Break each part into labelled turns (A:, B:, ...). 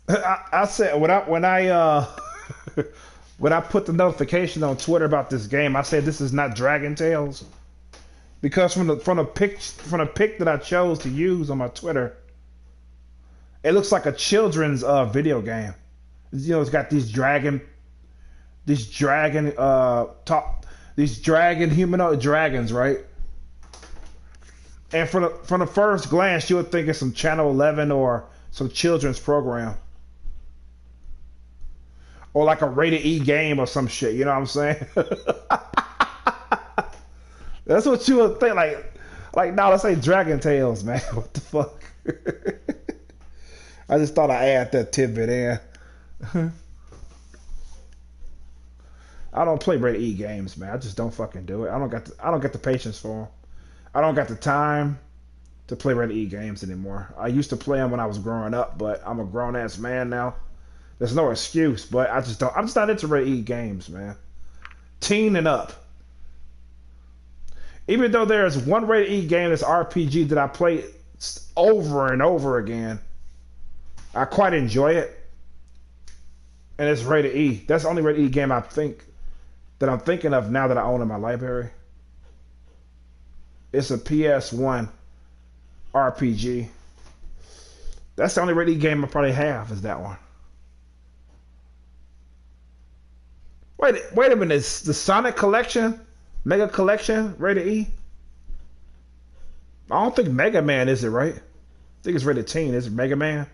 A: I said when I put the notification on Twitter about this game, I said this is not Dragon Tales because from the pic that I chose to use on my Twitter, it looks like a children's video game. You know, it's got these dragon humanoid dragons, right? And from the first glance, you would think it's some Channel 11 or some children's program, or like a rated E game or some shit. You know what I'm saying? That's what you would think. Now let's say Dragon Tales, man. What the fuck? I just thought I'd add that tidbit in. I don't play rated E games, man. I just don't fucking do it. I don't get the patience for them. I don't got the time to play rated E games anymore. I used to play them when I was growing up, but I'm a grown ass man now. There's no excuse, but I just don't. I'm just not into rated E games, man. Teen and up. Even though there's one rated E game that's RPG that I play over and over again, I quite enjoy it, and it's rated E. That's the only rated E game I'm thinking of now that I own in my library. It's a PS1 RPG. That's the only rated E game I probably have is that one. Wait a minute. Is the Sonic Collection, Mega Collection, rated E? I don't think Mega Man is it, right? I think it's rated teen. Is it Mega Man?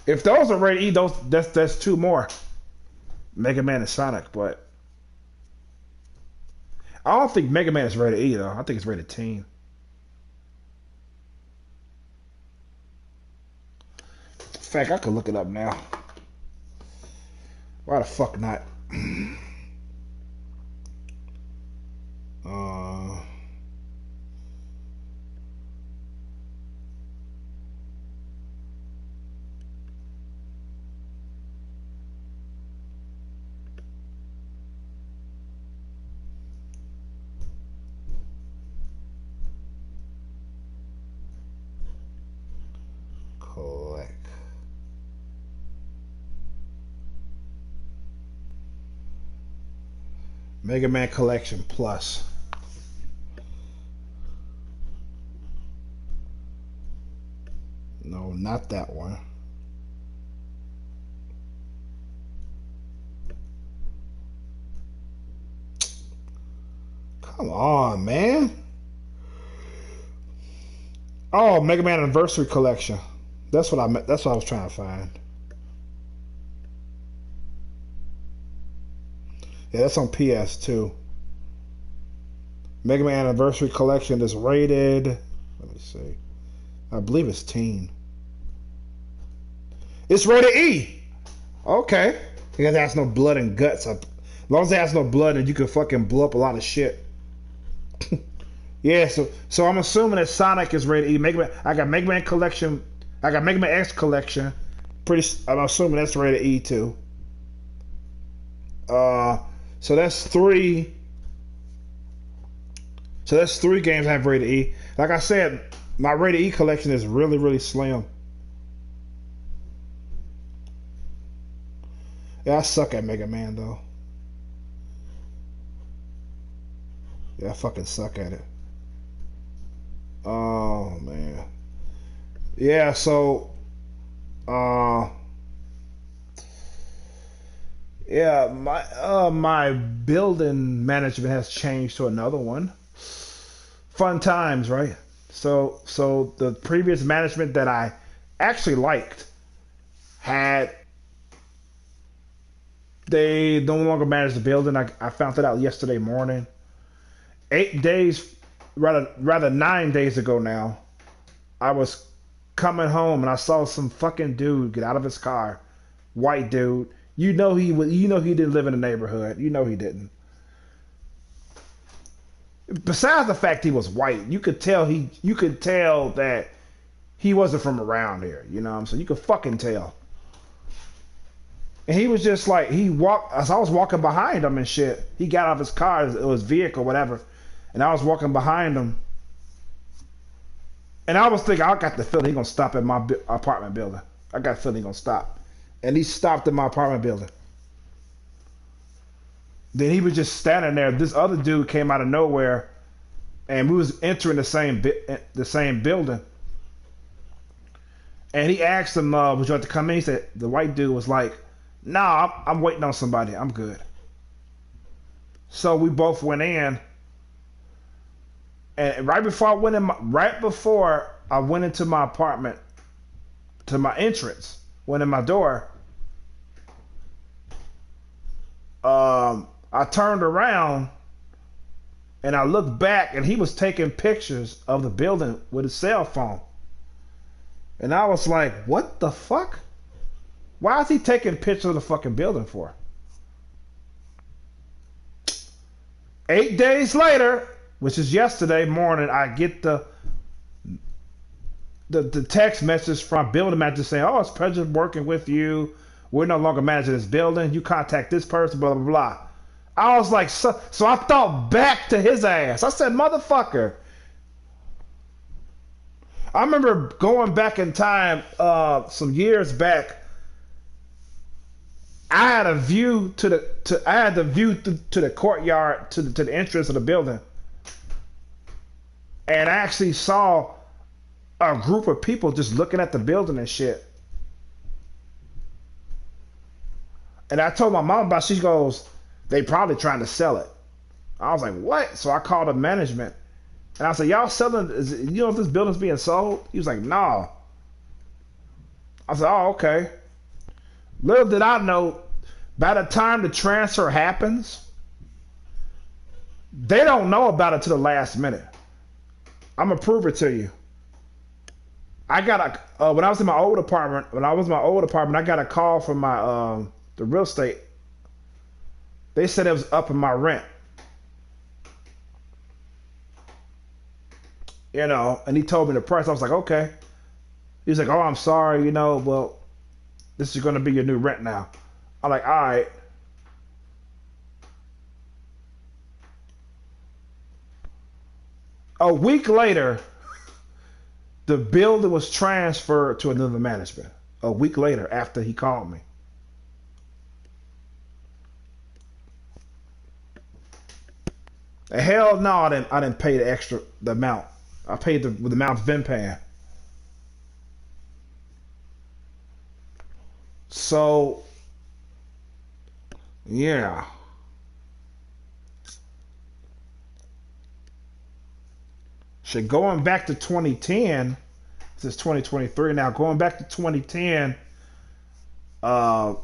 A: If those are rated E, that's two more. Mega Man and Sonic, but I don't think Mega Man is rated E though. I think it's rated teen. In fact, I could look it up now. Why the fuck not? uh, collect. Mega Man Collection Plus. No, not that one. Come on, man. Oh, Mega Man Anniversary Collection. That's what that's what I was trying to find. Yeah, that's on PS2. Mega Man Anniversary Collection is rated. Let me see. I believe it's teen. It's rated E. Okay. Because it has no blood and guts. As long as it has no blood, and you can fucking blow up a lot of shit. Yeah. So I'm assuming that Sonic is rated E. Mega Man. I got Mega Man Collection. I got Mega Man X Collection. I'm assuming that's rated E too. So that's three. So that's three games I have rated E. Like I said, my rated E collection is really, really slim. Yeah, I suck at Mega Man though. Yeah, I fucking suck at it. Oh man. Yeah, so uh yeah, my building management has changed to another one. Fun times, right? So the previous management that I actually liked had they no longer manage the building. I found that out yesterday morning. 8 days, rather 9 days ago now, I was coming home and I saw some fucking dude get out of his car, white dude. You know he didn't live in the neighborhood. You know he didn't. Besides the fact he was white, you could tell that he wasn't from around here. You know what I'm saying? You could fucking tell. And he was just like, he walked, as I was walking behind him and shit, he got out of his car, it was vehicle, whatever, and I was walking behind him. And I was thinking, I got the feeling he gonna stop at my apartment building. I got the feeling he gonna stop, and he stopped at my apartment building. Then he was just standing there. This other dude came out of nowhere, and we was entering the same building. And he asked him, "Would you like to come in?" He said the white dude was like, "Nah, I'm waiting on somebody. I'm good." So we both went in, and right before I went into my apartment, to my entrance, went in my door. I turned around and I looked back, and he was taking pictures of the building with his cell phone. And I was like, "What the fuck? Why is he taking pictures of the fucking building for?" 8 days later, which is yesterday morning, I get the text message from building manager saying, "Oh, it's a pleasure working with you. We're no longer managing this building. You contact this person, blah, blah, blah." I was like, so I thought back to his ass. I said, "Motherfucker." I remember going back in time some years back. I had a view to the courtyard, to the entrance of the building, and I actually saw a group of people just looking at the building and shit. And I told my mom about it. She goes, "They probably trying to sell it." I was like, "What?" So I called the management, and I said, "Y'all selling? You know if this building's being sold?" He was like, "Nah." I said, "Oh, okay." Little did I know, by the time the transfer happens, they don't know about it to the last minute. I'm gonna prove it to you. I got when I was in my old apartment. I got a call from my the real estate. They said it was up in my rent. And he told me the price. I was like, "Okay." He was like, "Oh, I'm sorry. Well, this is going to be your new rent now." I'm like, "All right." A week later, the building was transferred to another management. A week later, after he called me. And hell no, I didn't pay the amount. I paid the amount I've been paying. So yeah. Shit, going back to 2010, this is 2023 now. Going back to 2010, uh,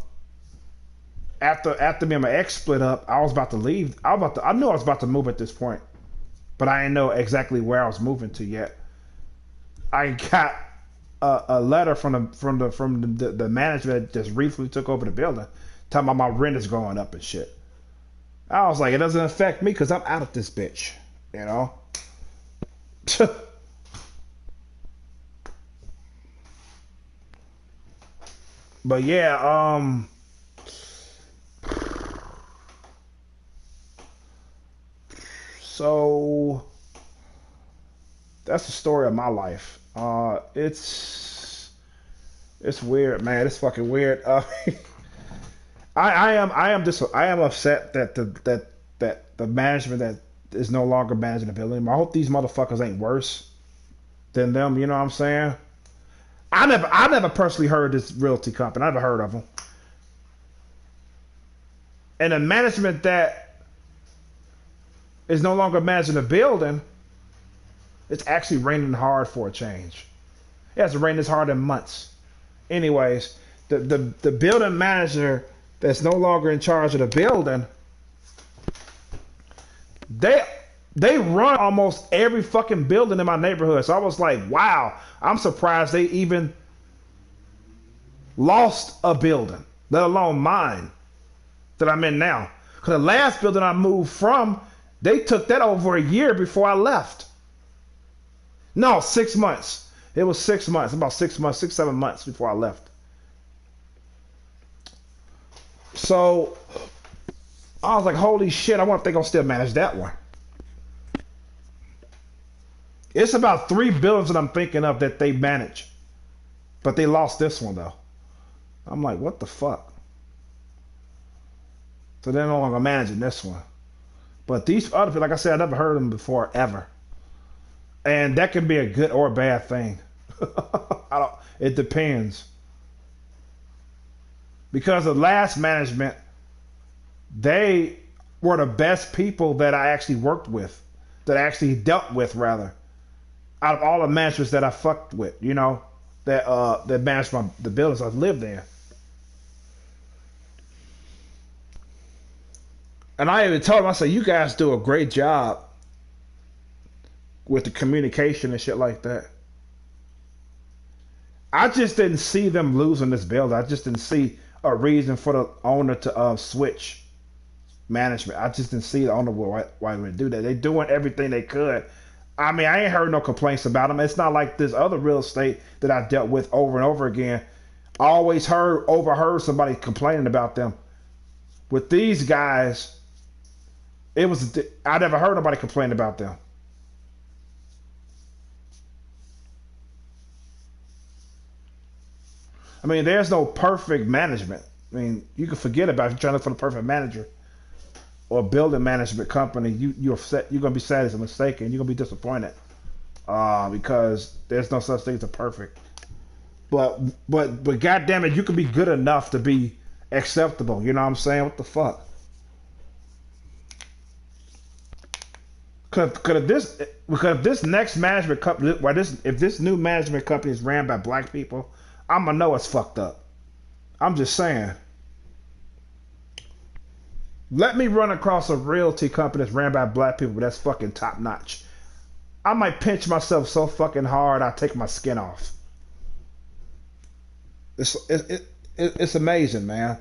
A: after me and my ex split up, I was about to leave. I knew I was about to move at this point, but I didn't know exactly where I was moving to yet. I got a letter from the management that just recently took over the building, talking about my rent is going up and shit. I was like, it doesn't affect me because I'm out of this bitch, you know. But yeah, so that's the story of my life. It's weird, man. It's fucking weird. I am upset that the management that is no longer managing the building. I hope these motherfuckers ain't worse than them. You know what I'm saying? I never personally heard this realty company. I never heard of them. And the management that is no longer managing the building, it's actually raining hard for a change. It hasn't rained this hard in months. Anyways, the building manager that's no longer in charge of the building, they they run almost every fucking building in my neighborhood. So I was like, wow, I'm surprised they even lost a building, let alone mine that I'm in now. Because the last building I moved from, they took that over a year before I left. No, 6 months. It was 6 months, about 6 months, 6, 7 months before I left. So I was like, holy shit, I wonder if they're going to still manage that one. It's about 3 buildings that I'm thinking of that they manage, but they lost this one though. I'm like, what the fuck? So they're no longer managing this one. But these other people, like I said, I never heard of them before ever, and that can be a good or a bad thing. I don't. It depends because the last management, they were the best people that I actually worked with, that I actually dealt with rather, out of all the managements that I fucked with, that managed the buildings I lived in. And I even told them, I said, you guys do a great job with the communication and shit like that. I just didn't see them losing this building. I just didn't see a reason for the owner to switch management. I just didn't see the owner why would do that. They doing everything they could. I mean, I ain't heard no complaints about them. It's not like this other real estate that I dealt with over and over again. I always overheard somebody complaining about them. With these guys, I never heard nobody complain about them. I mean, there's no perfect management. I mean, you can forget about it if you're trying to look for the perfect manager or building management company. You're gonna be sad as a mistake, and you're gonna be disappointed because there's no such thing as a perfect. But goddamn it, you can be good enough to be acceptable. You know what I'm saying? What the fuck? Because if this next management company, if this new management company is ran by black people, I'm gonna know it's fucked up. I'm just saying. Let me run across a realty company that's ran by black people that's fucking top notch. I might pinch myself so fucking hard I take my skin off. It's amazing, man.